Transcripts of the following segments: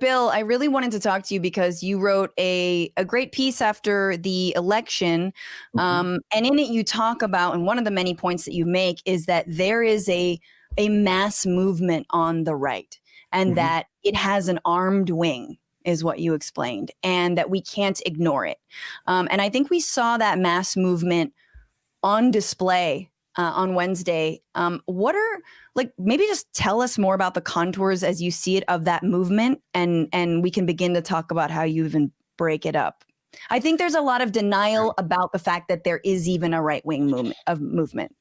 Bill, I really wanted to talk to you because you wrote a great piece after the election. And in it, you talk about, and one of the many points that you make is that there is a mass movement on the right, and that it has an armed wing, is what you explained, and that we can't ignore it. And I think we saw that mass movement on display on Wednesday. What are, like, maybe just tell us more about the contours as you see it of that movement, and we can begin to talk about how you even break it up. I think there's a lot of denial about the fact that there is even a right-wing movement.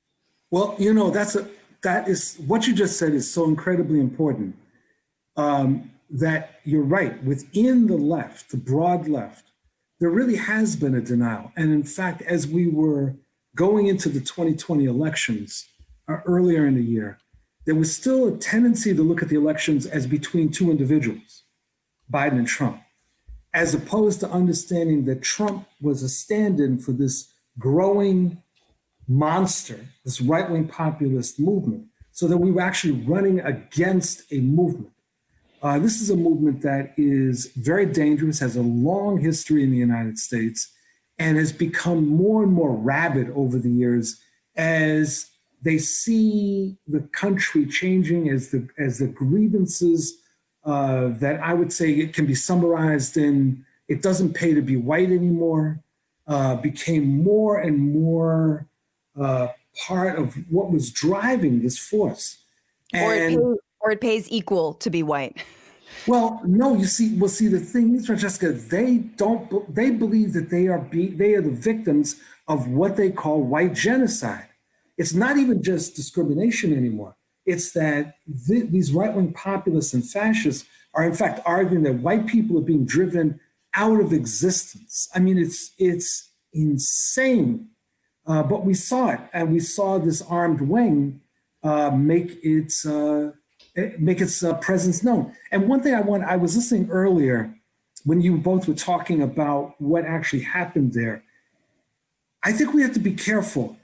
Well, you know, that is what you just said is so incredibly important. That you're right, within the left, the broad left, there really has been a denial. And in fact, as we were going into the 2020 elections earlier in the year, there was still a tendency to look at the elections as between two individuals, Biden and Trump, as opposed to understanding that Trump was a stand-in for this growing monster, this right-wing populist movement, so that we were actually running against a movement. This is a movement that is very dangerous, has a long history in the United States, and has become more and more rabid over the years as they see the country changing, as the grievances that I would say it can be summarized in "it doesn't pay to be white anymore" became more and more part of what was driving this force. Or it pays equal to be white. Well, no, you see, the thing is, Francesca, they believe that they are the victims of what they call white genocide. It's not even just discrimination anymore. It's that these right-wing populists and fascists are in fact arguing that white people are being driven out of existence. I mean, it's insane. But we saw it, and we saw this armed wing make its presence known. And one thing I was listening earlier when you both were talking about what actually happened there. I think we have to be careful.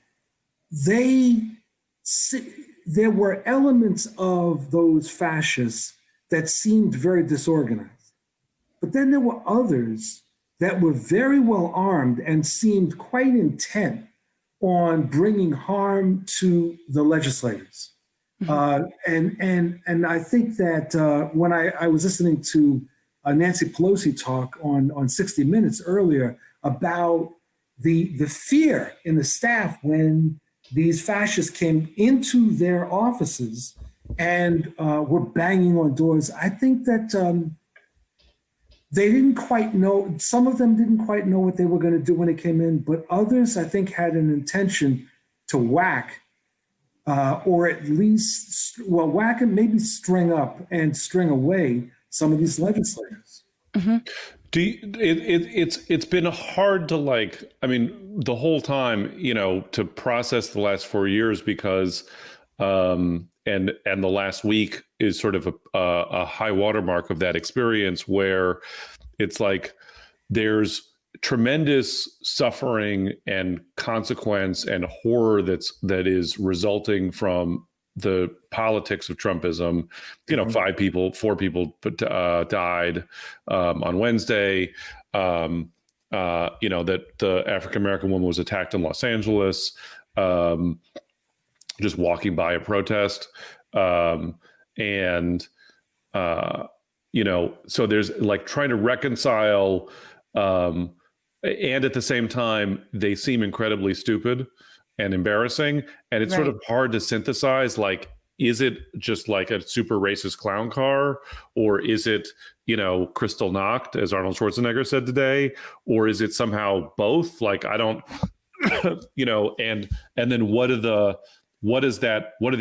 There were elements of those fascists that seemed very disorganized, but then there were others that were very well armed and seemed quite intent on bringing harm to the legislators. And I think that when I was listening to Nancy Pelosi talk on 60 Minutes earlier about the fear in the staff when these fascists came into their offices and were banging on doors, I think that they didn't quite know, some of them didn't quite know what they were going to do when they came in, but others, I think, had an intention to whack, or at least, whack and maybe string up and string away some of these legislators. It's been hard to, like, I mean, the whole time, you know, to process the last 4 years because, and the last week is sort of a high watermark of that experience where it's like there's tremendous suffering and consequence and horror that is resulting from the politics of Trumpism. You know, 4 people died on Wednesday. You know, that the African-American woman was attacked in Los Angeles, just walking by a protest. You know, so there's like trying to reconcile, and at the same time, they seem incredibly stupid and embarrassing. And it's sort of hard to synthesize, like, is it just like a super racist clown car? Or is it, you know, crystal knocked, as Arnold Schwarzenegger said today? Or is it somehow both? Like, I don't, you know, and then what are the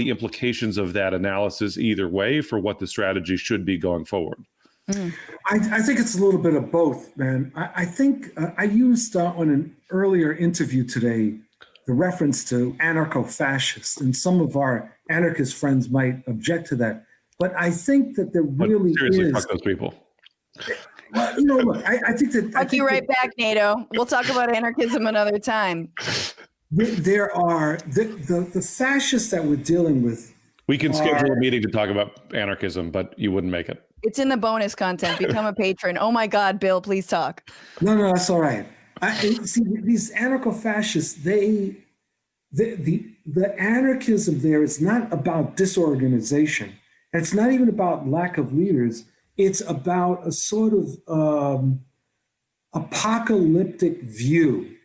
implications of that analysis either way for what the strategy should be going forward? I think it's a little bit of both, man. I think I used on an earlier interview today the reference to anarcho-fascist, and some of our anarchist friends might object to that. But I think that there really seriously, is. fuck those people. Well, you know, look, I think that. Fuck you right back, NATO. We'll talk about anarchism another time. There are the fascists that we're dealing with. We can schedule a meeting to talk about anarchism, but you wouldn't make it. It's in the bonus content. Become a patron. Oh my God, Bill, please talk. No, that's all right. See, these anarcho-fascists, the anarchism there is not about disorganization. And it's not even about lack of leaders. It's about a sort of apocalyptic view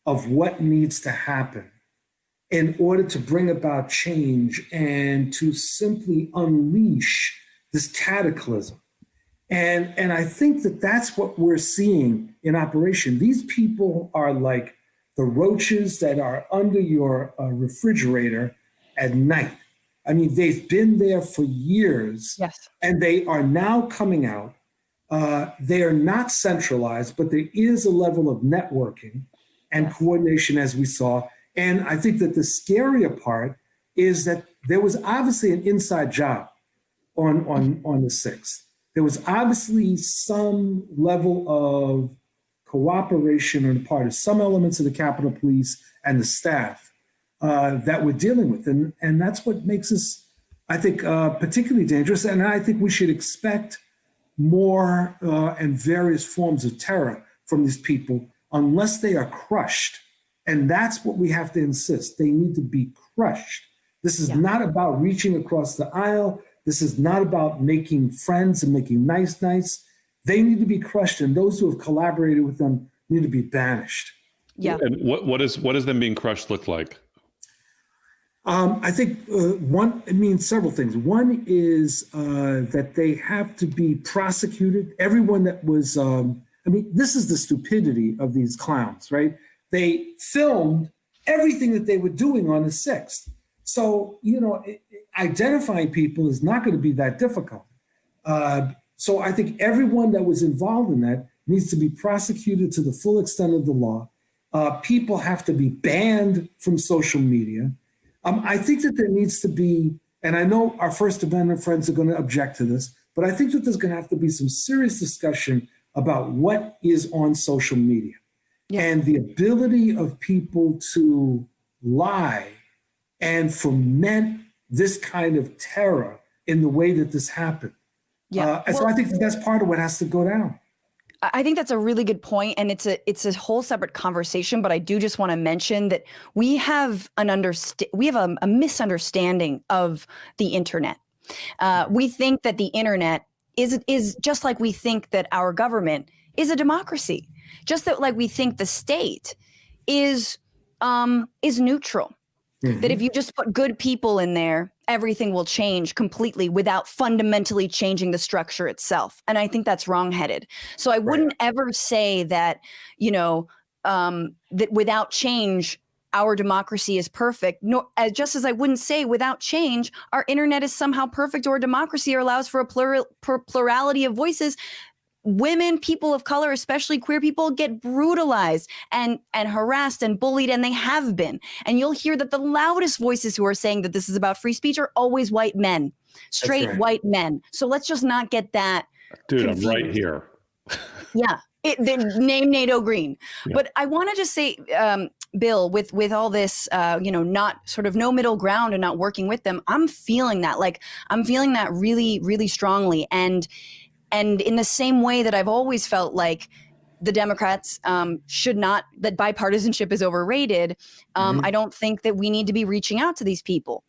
of what needs to happen in order to bring about change and to simply unleash this cataclysm. And I think that that's what we're seeing in operation. These people are like the roaches that are under your refrigerator at night. I mean, they've been there for years, yes, and they are now coming out. They are not centralized, but there is a level of networking and coordination, as we saw. And I think that the scarier part is that there was obviously an inside job on the 6th. There was obviously some level of cooperation on the part of some elements of the Capitol Police and the staff that we're dealing with. And that's what makes us, I think, particularly dangerous. And I think we should expect more and various forms of terror from these people unless they are crushed. And that's what we have to insist. They need to be crushed. This is not about reaching across the aisle. This is not about making friends and making nice. They need to be crushed, and those who have collaborated with them need to be banished. Yeah. And what does them being crushed look like? I think it means several things. One is that they have to be prosecuted. Everyone that was, this is the stupidity of these clowns, right? They filmed everything that they were doing on the 6th. So, identifying people is not going to be that difficult. So I think everyone that was involved in that needs to be prosecuted to the full extent of the law. People have to be banned from social media. I think that there needs to be, and I know our First Amendment friends are going to object to this, but I think that there's going to have to be some serious discussion about what is on social media and the ability of people to lie and foment this kind of terror in the way that this happened. So I think that's part of what has to go down. I think that's a really good point, and it's a whole separate conversation. But I do just want to mention that we have a misunderstanding of the internet. We think that the internet is just like we think that our government is a democracy, just that like we think the state is neutral. Mm-hmm. That if you just put good people in there, everything will change completely without fundamentally changing the structure itself. And I think that's wrongheaded. So I wouldn't ever say that, that without change, our democracy is perfect. Nor, just as I wouldn't say without change, our internet is somehow perfect or a democracy or allows for a plurality of voices. Women, people of color, especially queer people, get brutalized and harassed and bullied, and they have been. And you'll hear that the loudest voices who are saying that this is about free speech are always white men, straight white men. So let's just not get that confused. I'm right here. Name NATO Green. Yeah. But I want to just say, Bill, with all this, not sort of no middle ground and not working with them, I'm feeling that. I'm feeling that really, really strongly. And in the same way that I've always felt like the Democrats that bipartisanship is overrated, I don't think that we need to be reaching out to these people.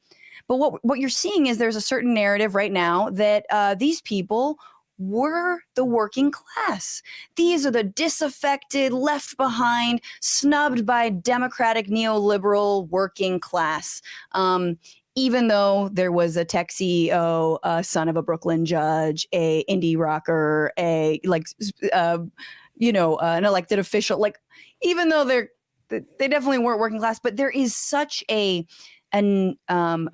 But what you're seeing is there's a certain narrative right now that these people were the working class. These are the disaffected, left behind, snubbed by democratic neoliberal working class. Even though there was a tech CEO, a son of a Brooklyn judge, a indie rocker, an elected official, even though they definitely weren't working class, but there is such a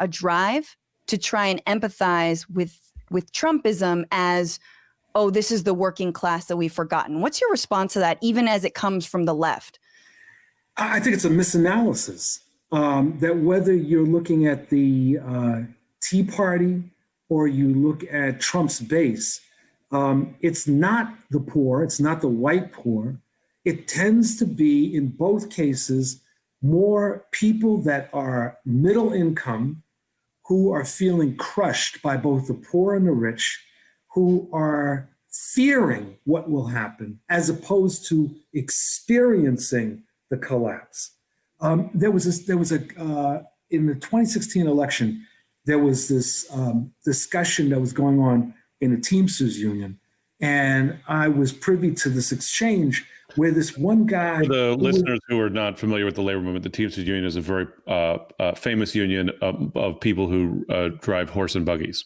drive to try and empathize with Trumpism as, oh, this is the working class that we've forgotten. What's your response to that, even as it comes from the left? I think it's a misanalysis. That whether you're looking at the Tea Party or you look at Trump's base, it's not the poor, it's not the white poor. It tends to be, in both cases, more people that are middle income who are feeling crushed by both the poor and the rich, who are fearing what will happen as opposed to experiencing the collapse. There was in the 2016 election, there was this discussion that was going on in the Teamsters union. And I was privy to this exchange where this one guy— For the listeners who are not familiar with the labor movement, the Teamsters Union is a very famous union of people who drive horse and buggies.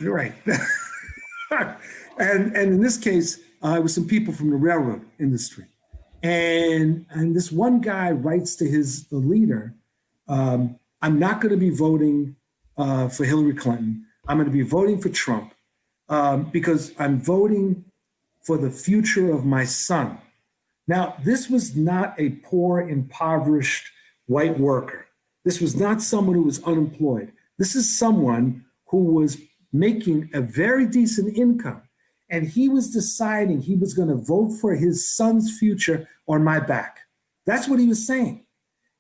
Right. and in this case, it was some people from the railroad industry. And this one guy writes to the leader, I'm not going to be voting for Hillary Clinton. I'm going to be voting for Trump because I'm voting for the future of my son. Now, this was not a poor, impoverished white worker. This was not someone who was unemployed. This is someone who was making a very decent income. And he was deciding he was going to vote for his son's future on my back. That's what he was saying.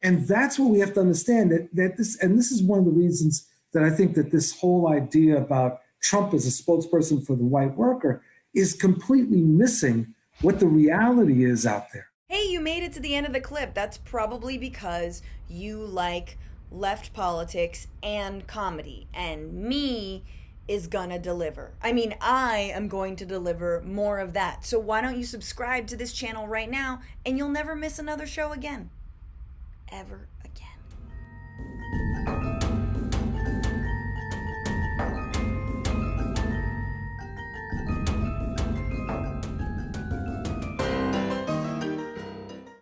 And that's what we have to understand, that this is one of the reasons that I think that this whole idea about Trump as a spokesperson for the white worker is completely missing what the reality is out there. Hey, you made it to the end of the clip. That's probably because you like left politics and comedy, and me is gonna deliver. I mean, I am going to deliver more of that. So why don't you subscribe to this channel right now, and you'll never miss another show again. Ever again.